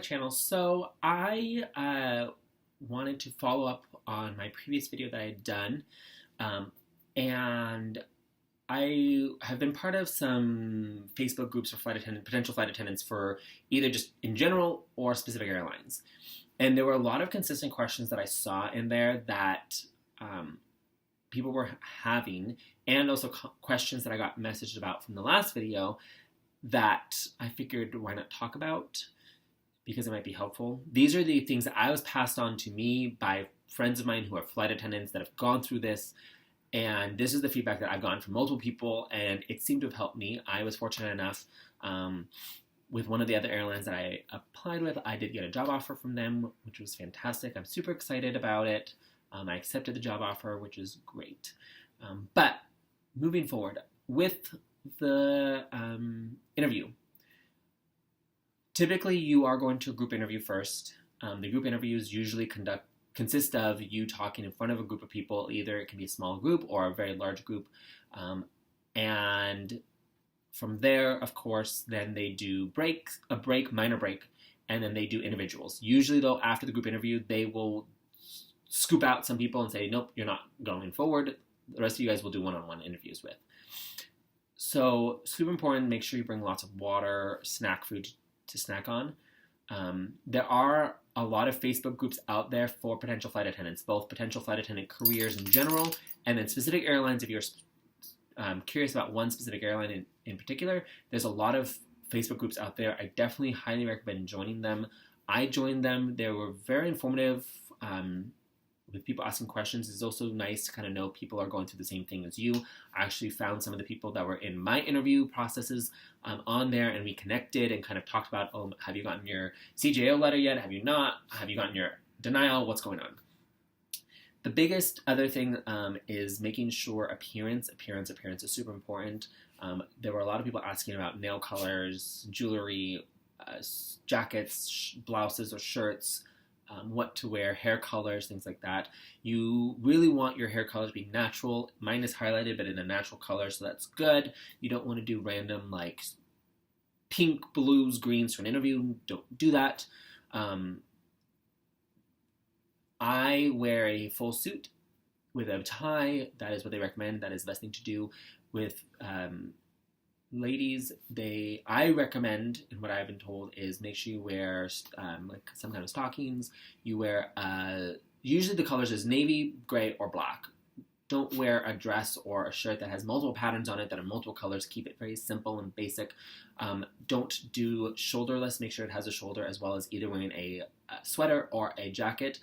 channel. So I wanted to follow up on my previous video that I had done, um, and I have been part of some Facebook groups for potential flight attendants for either just in general or specific airlines. And there were a lot of consistent questions that I saw in there that um, people were having, and also questions that I got messaged about from the last video that I figured why not talk about because it might be helpful. These are the things that I was passed on to me by friends of mine who are flight attendants that have gone through this. And this is the feedback that I've gotten from multiple people, and it seemed to have helped me. I was fortunate enough with one of the other airlines that I applied with. I did get a job offer from them, which was fantastic. I'm super excited about it. I accepted the job offer, which is great. But moving forward, with the interview, typically you are going to a group interview first. The group interviews usually consist of you talking in front of a group of people. Either it can be a small group or a very large group. And from there, of course, then they do minor break, and then they do individuals. Usually, though, after the group interview, they will scoop out some people and say, nope, you're not going forward. The rest of you guys will do one-on-one interviews with. So, super important, make sure you bring lots of water, snack food to snack on. There are a lot of Facebook groups out there for potential flight attendants, both potential flight attendant careers in general, and then specific airlines. If you're curious about one specific airline in particular, there's a lot of Facebook groups out there. I definitely highly recommend joining them. I joined them. They were very informative with people asking questions. It's also nice to kind of know people are going through the same thing as you. I actually found some of the people that were in my interview processes on there, and we connected and kind of talked about, oh, have you gotten your CJO letter yet? Have you not? Have you gotten your denial? What's going on? The biggest other thing is making sure appearance is super important. There were a lot of people asking about nail colors, jewelry, jackets, blouses or shirts, what to wear, hair colors, things like that. You really want your hair color to be natural. Mine is highlighted, but in a natural color, so that's good. You don't want to do random like pink, blues, greens for an interview. Don't do that. I wear a full suit with a tie. That is what they recommend. That is the best thing to do. With ladies, I recommend, and what I've been told is make sure you wear like some kind of stockings. You wear usually the colors is navy, gray, or black. Don't wear a dress or a shirt that has multiple patterns on it that are multiple colors. Keep it very simple and basic. Don't do shoulderless. Make sure it has a shoulder, as well as either wearing a sweater or a jacket.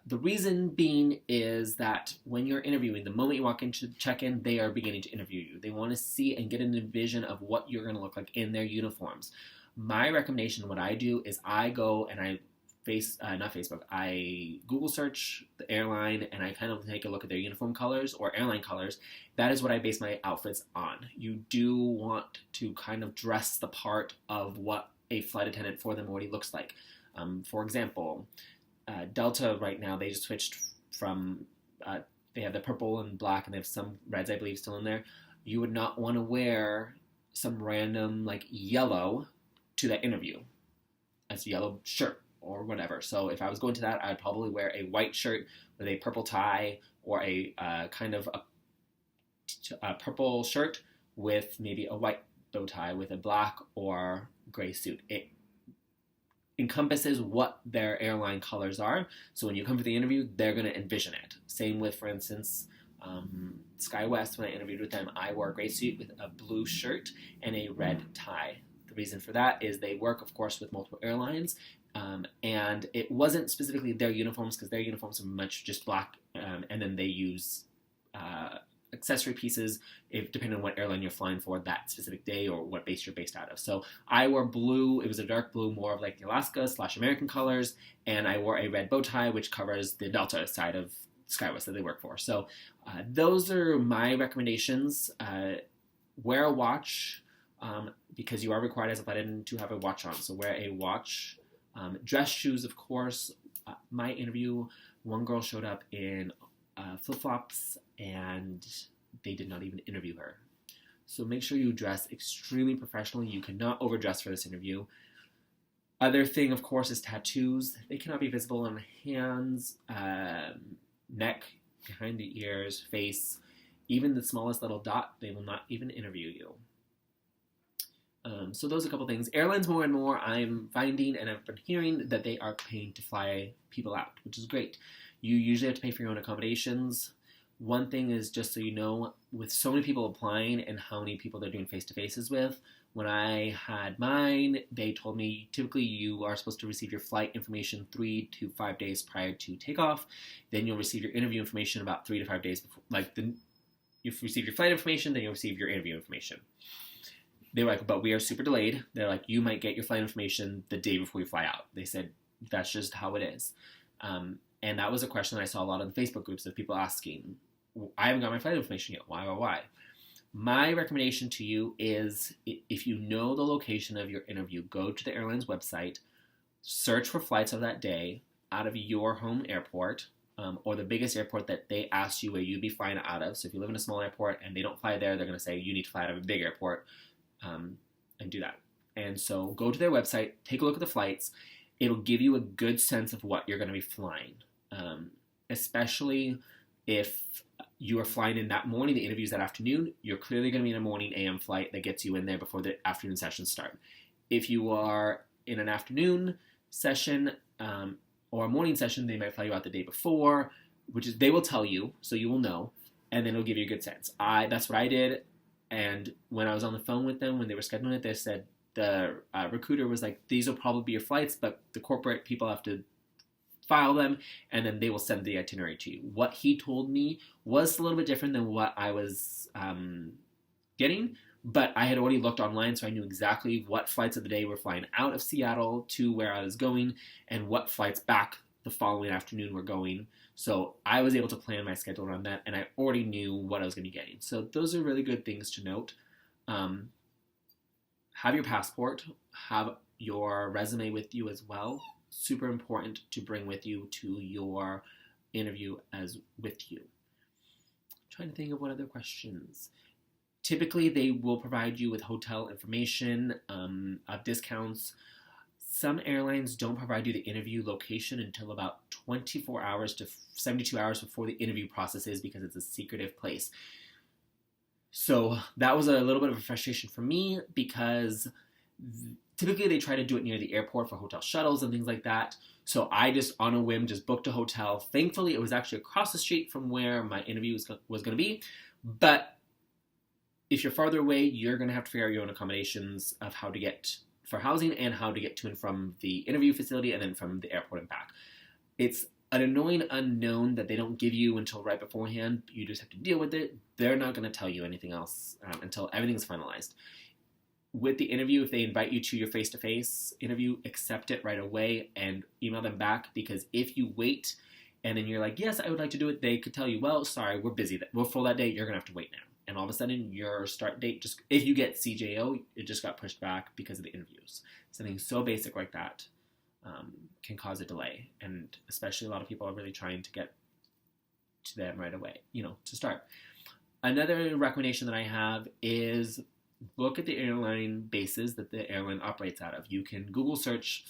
The reason being is that when you're interviewing, the moment you walk into check-in, they are beginning to interview you. They want to see and get a vision of what you're going to look like in their uniforms. My recommendation, what I do is I go and I I Google search the airline and I kind of take a look at their uniform colors or airline colors. That is what I base my outfits on. You do want to kind of dress the part of what a flight attendant for them already looks like. For example, Delta right now, they just switched from, they have the purple and black, and they have some reds, I believe, still in there. You would not want to wear some random, like, yellow to that interview. As a yellow shirt or whatever. So if I was going to that, I'd probably wear a white shirt with a purple tie, or a kind of a purple shirt with maybe a white bow tie with a black or gray suit. It encompasses what their airline colors are, so when you come for the interview, they're going to envision it. Same with, for instance, SkyWest. When I interviewed with them, I wore a gray suit with a blue shirt and a red tie. The reason for that is they work, of course, with multiple airlines, and it wasn't specifically their uniforms, because their uniforms are much just black, and then they use accessory pieces depending on what airline you're flying for that specific day or what base you're based out of. So I wore blue. It was a dark blue, more of like the Alaska/American colors, and I wore a red bow tie, which covers the Delta side of SkyWest that they work for. So those are my recommendations. Wear a watch, because you are required as a flight attendant to have a watch on. So wear a watch. Dress shoes, of course. My interview, one girl showed up in flip-flops, and they did not even interview her. So make sure you dress extremely professionally. You cannot overdress for this interview. Other thing, of course, is tattoos. They cannot be visible on hands, neck, behind the ears, face, even the smallest little dot. They will not even interview you. So those are a couple things. Airlines, more and more, I'm finding and I've been hearing that they are paying to fly people out, which is great. You usually have to pay for your own accommodations. One thing is, just so you know, with so many people applying and how many people they're doing face-to-faces with, when I had mine, they told me typically you are supposed to receive your flight information 3 to 5 days prior to takeoff. Then you'll receive your interview information about 3 to 5 days before. You receive your flight information, then you'll receive your interview information. They were like, but we are super delayed. They're like, you might get your flight information the day before you fly out. They said, that's just how it is. And that was a question I saw a lot on Facebook groups of people asking, I haven't got my flight information yet. Why? My recommendation to you is, if you know the location of your interview, go to the airline's website, search for flights of that day out of your home airport, or the biggest airport that they ask you where you'd be flying out of. So if you live in a small airport and they don't fly there, they're going to say you need to fly out of a big airport, and do that. And so go to their website, take a look at the flights. It'll give you a good sense of what you're going to be flying, especially if you are flying in that morning, the interview's that afternoon, you're clearly going to be in a morning AM flight that gets you in there before the afternoon sessions start. If you are in an afternoon session or a morning session, they might fly you out the day before, which is, they will tell you, so you will know, and then it'll give you a good sense. That's what I did, and when I was on the phone with them, when they were scheduling it, they said, the recruiter was like, these will probably be your flights, but the corporate people have to file them, and then they will send the itinerary to you. What he told me was a little bit different than what I was getting, but I had already looked online, so I knew exactly what flights of the day were flying out of Seattle to where I was going, and what flights back the following afternoon were going. So I was able to plan my schedule around that, and I already knew what I was going to be getting. So those are really good things to note. Have your passport, have your resume with you as well. Super important to bring with you to your interview as with you. I'm trying to think of what other questions. Typically, they will provide you with hotel information, discounts. Some airlines don't provide you the interview location until about 24 hours to 72 hours before the interview process is, because it's a secretive place. So that was a little bit of a frustration for me, because typically they try to do it near the airport for hotel shuttles and things like that. So I just, on a whim, just booked a hotel. Thankfully, it was actually across the street from where my interview was going to be. But if you're farther away, you're going to have to figure out your own accommodations of how to get for housing and how to get to and from the interview facility and then from the airport and back. It's an annoying unknown that they don't give you until right beforehand. You just have to deal with it. They're not going to tell you anything else until everything's finalized. With the interview, if they invite you to your face-to-face interview, accept it right away and email them back, because if you wait and then you're like, yes, I would like to do it, they could tell you, well, sorry, we're busy. We're full that day. You're going to have to wait now. And all of a sudden, your start date, just if you get CJO, it just got pushed back because of the interviews. Something so basic like that can cause a delay. And especially a lot of people are really trying to get to them right away, to start. Another recommendation that I have is look at the airline bases that the airline operates out of. You can Google search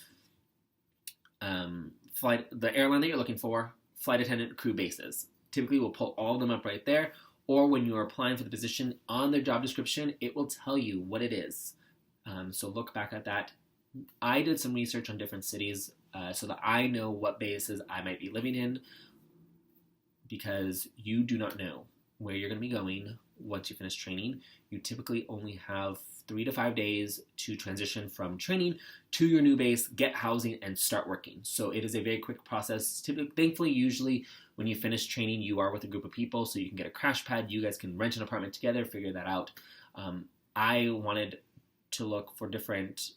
the airline that you're looking for, flight attendant crew bases. Typically, we'll pull all of them up right there. Or when you're applying for the position, on their job description, it will tell you what it is. So look back at that. I did some research on different cities so that I know what bases I might be living in, because you do not know where you're going to be going once you finish training. You typically only have 3 to 5 days to transition from training to your new base, get housing, and start working. So it is a very quick process. Thankfully, usually when you finish training, you are with a group of people, so you can get a crash pad. You guys can rent an apartment together, figure that out. I wanted to look for different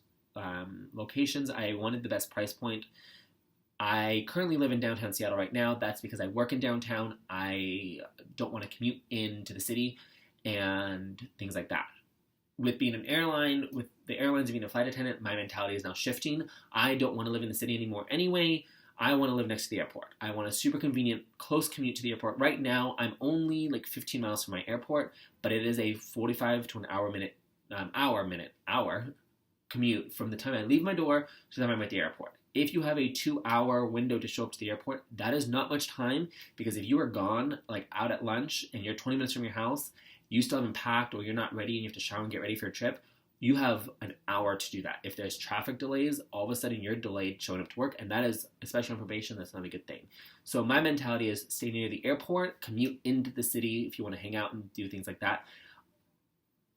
locations. I wanted the best price point. I currently live in downtown Seattle right now. That's because I work in downtown. I don't want to commute into the city and things like that. With being an airline, with the airlines being a flight attendant, my mentality is now shifting. I don't want to live in the city anymore anyway. I want to live next to the airport. I want a super convenient, close commute to the airport. Right now, I'm only like 15 miles from my airport, but it is a 45 to an hour commute from the time I leave my door to the time I'm at the airport. If you have a 2-hour window to show up to the airport, that is not much time, because if you are gone, like out at lunch, and you're 20 minutes from your house, you still haven't packed, or you're not ready and you have to shower and get ready for your trip, you have an hour to do that. If there's traffic delays, all of a sudden you're delayed showing up to work, and that is, especially on probation, that's not a good thing. So my mentality is stay near the airport, commute into the city if you want to hang out and do things like that.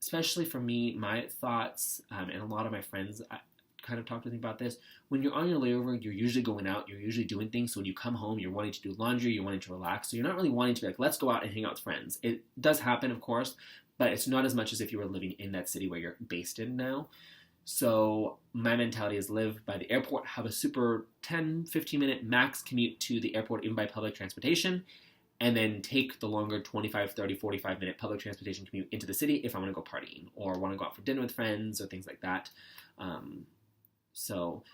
Especially for me, my thoughts, and a lot of my friends kind of talked to me about this. When you're on your layover, you're usually going out, you're usually doing things. So when you come home, you're wanting to do laundry, you're wanting to relax. So you're not really wanting to be like, let's go out and hang out with friends. It does happen, of course, but it's not as much as if you were living in that city where you're based in now. So my mentality is live by the airport, have a super 10, 15 minute max commute to the airport, even by public transportation, and then take the longer 25, 30, 45 minute public transportation commute into the city if I want to go partying or want to go out for dinner with friends or things like that. So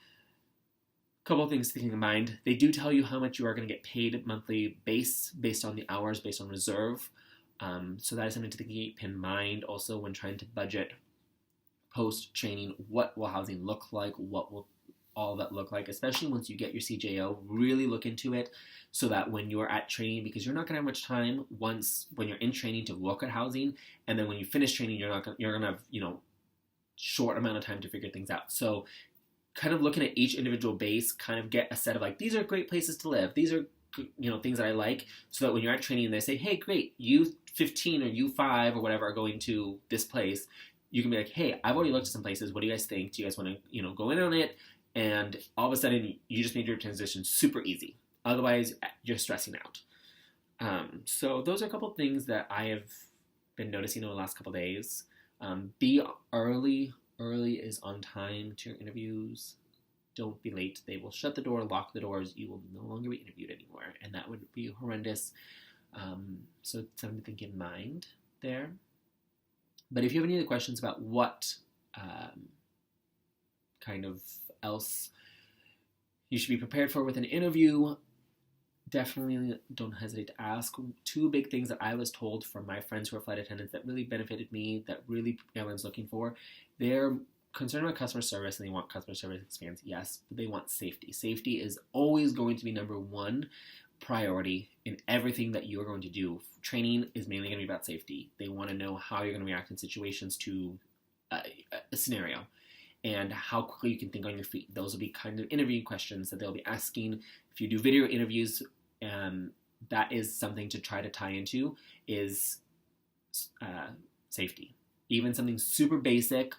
a couple of things to keep in mind. They do tell you how much you are going to get paid monthly based on the hours, based on reserve. So that is something to keep in mind also when trying to budget post-training. What will housing look like? What will all that look like? Especially once you get your CJO, really look into it so that when you're at training, because you're not going to have much time when you're in training to look at housing, and then when you finish training, you're going to have, short amount of time to figure things out. So kind of looking at each individual base, kind of get a set of like, these are great places to live. These are, things that I like, so that when you're at training and they say, hey, great, you 15 or you 5 or whatever are going to this place, you can be like, hey, I've already looked at some places. What do you guys think? Do you guys want to, go in on it? And all of a sudden, you just made your transition super easy. Otherwise, you're stressing out. So those are a couple of things that I have been noticing over the last couple of days. Be early. Early is on time to your interviews. Don't be late. They will shut the door, lock the doors. You will no longer be interviewed anymore, and that would be horrendous. So it's something to think in mind there. But if you have any other questions about what kind of else you should be prepared for with an interview, definitely don't hesitate to ask. 2 big things that I was told from my friends who are flight attendants that really benefited me, that really airlines looking for, they're concerned about customer service and they want customer service experience, yes, but they want safety. Safety is always going to be number 1 priority in everything that you're going to do. Training is mainly going to be about safety. They want to know how you're going to react in situations to a scenario, and how quickly you can think on your feet. Those will be kind of interview questions that they'll be asking. If you do video interviews, that is something to try to tie into, is safety. Even something super basic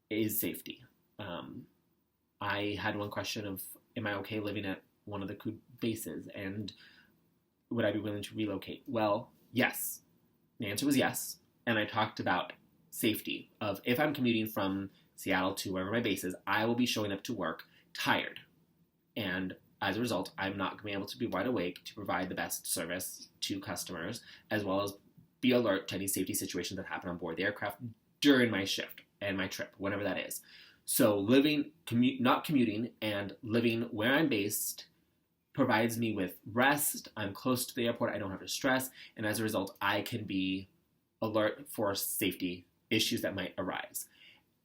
is safety. I had one question of, am I okay living at one of the crew bases, and would I be willing to relocate? Well, yes. The answer was yes. And I talked about safety of, if I'm commuting from Seattle to wherever my base is, I will be showing up to work tired. And as a result, I'm not going to be able to be wide awake to provide the best service to customers, as well as be alert to any safety situations that happen on board the aircraft during my shift and my trip, whatever that is. So not commuting and living where I'm based provides me with rest. I'm close to the airport. I don't have to stress. And as a result, I can be alert for safety issues that might arise.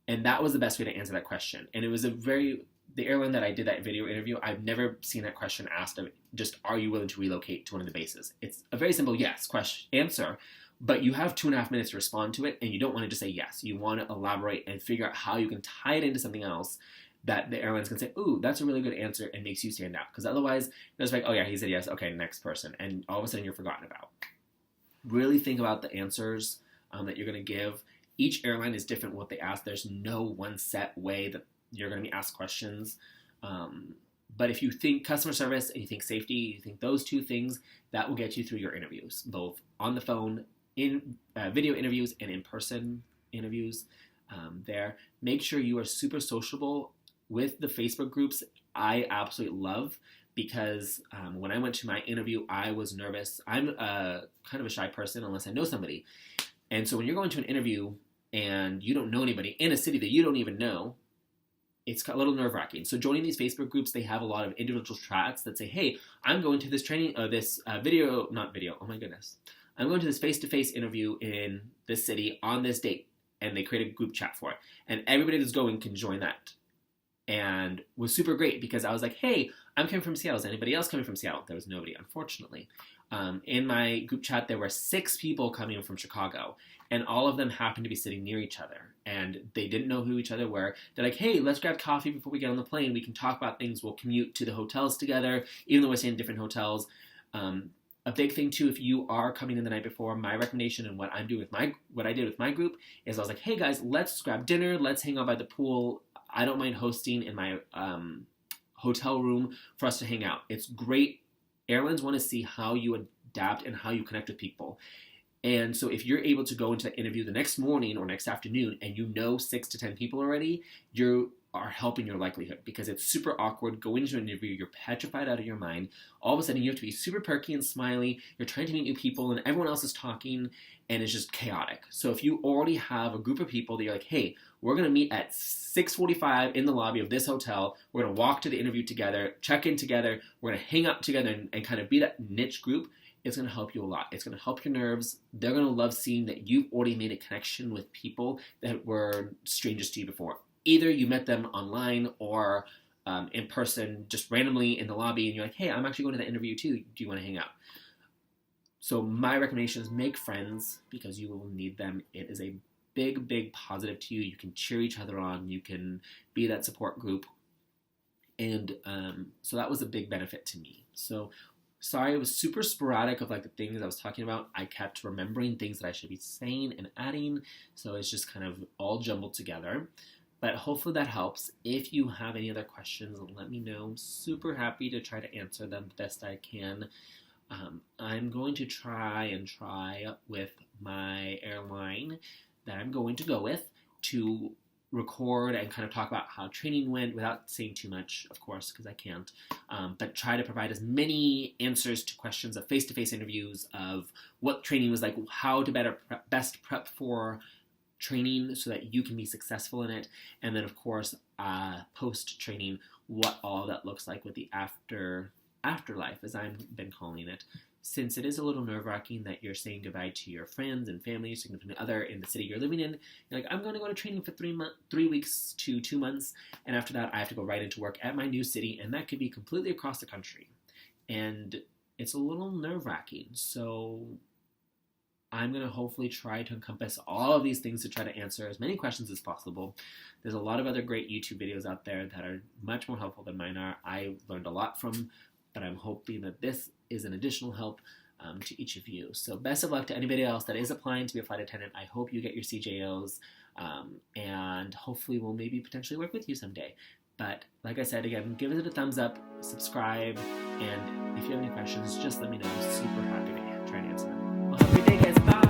And that was the best way to answer that question. And it was the airline that I did that video interview, I've never seen that question asked of just, are you willing to relocate to one of the bases? It's a very simple yes answer, but you have 2.5 minutes to respond to it, and you don't want to just say yes. You want to elaborate and figure out how you can tie it into something else that the airlines can say, ooh, that's a really good answer, and makes you stand out. Because otherwise, it's like, oh yeah, he said yes, okay, next person. And all of a sudden you're forgotten about. Really think about the answers that you're going to give. Each airline is different what they ask. There's no one set way that you're going to be asked questions. But if you think customer service and you think safety, you think those 2 things, that will get you through your interviews, both on the phone, in video interviews, and in-person interviews there. Make sure you are super sociable with the Facebook groups. I absolutely love, because when I went to my interview, I was nervous. I'm kind of a shy person unless I know somebody. And so when you're going to an interview and you don't know anybody in a city that you don't even know, it's a little nerve-wracking. So joining these Facebook groups, they have a lot of individual chats that say, hey, I'm going to this training, I'm going to this face-to-face interview in this city on this date. and they create a group chat for it. And everybody that's going can join that. And was super great because I was like, hey, I'm coming from Seattle. Is anybody else coming from Seattle? There was nobody, unfortunately. In my group chat, there were 6 people coming from Chicago, and all of them happened to be sitting near each other, and they didn't know who each other were. They're like, hey, let's grab coffee before we get on the plane. We can talk about things. We'll commute to the hotels together, even though we're staying in different hotels. A big thing, too, if you are coming in the night before, my recommendation and what I did with my group is I was like, hey, guys, let's grab dinner. Let's hang out by the pool. I don't mind hosting in my hotel room for us to hang out. It's great. Airlines want to see how you adapt and how you connect with people. And so if you're able to go into the interview the next morning or next afternoon and you know 6 to 10 people already, you are helping your likelihood, because it's super awkward going into an interview. You're petrified out of your mind. All of a sudden you have to be super perky and smiley. You're trying to meet new people and everyone else is talking and it's just chaotic. So if you already have a group of people that you're like, hey, we're going to meet at 6:45 in the lobby of this hotel. We're going to walk to the interview together, check in together. We're going to hang out together and kind of be that niche group. It's going to help you a lot. It's going to help your nerves. They're going to love seeing that you've already made a connection with people that were strangers to you before. Either you met them online or in person, just randomly in the lobby, and you're like, hey, I'm actually going to the interview too. Do you want to hang out? So my recommendation is make friends, because you will need them. It is a big, big positive to you. You can cheer each other on. You can be that support group. And so that was a big benefit to me. So sorry, it was super sporadic of like the things I was talking about. I kept remembering things that I should be saying and adding. So it's just kind of all jumbled together. But hopefully that helps. If you have any other questions, let me know. I'm super happy to try to answer them the best I can. I'm going to try with my airline that I'm going to go with to record and kind of talk about how training went without saying too much, of course, because I can't, but try to provide as many answers to questions of face-to-face interviews of what training was like, how to best prep for training so that you can be successful in it, and then, of course, post-training, what all that looks like with the afterlife, as I've been calling it, since it is a little nerve-wracking that you're saying goodbye to your friends and family, significant other in the city you're living in. You're like, I'm going to go to training for 3 weeks to 2 months, and after that I have to go right into work at my new city, and that could be completely across the country. And it's a little nerve-wracking, so I'm going to hopefully try to encompass all of these things to try to answer as many questions as possible. There's a lot of other great YouTube videos out there that are much more helpful than mine are. I learned a lot from, but I'm hoping that this is an additional help to each of you. So best of luck to anybody else that is applying to be a flight attendant. I hope you get your CJOs, and hopefully we'll maybe potentially work with you someday. But like I said, again, give it a thumbs up, subscribe, and if you have any questions, just let me know. I'm super happy to try to answer them. Well, have a great day, guys. Bye!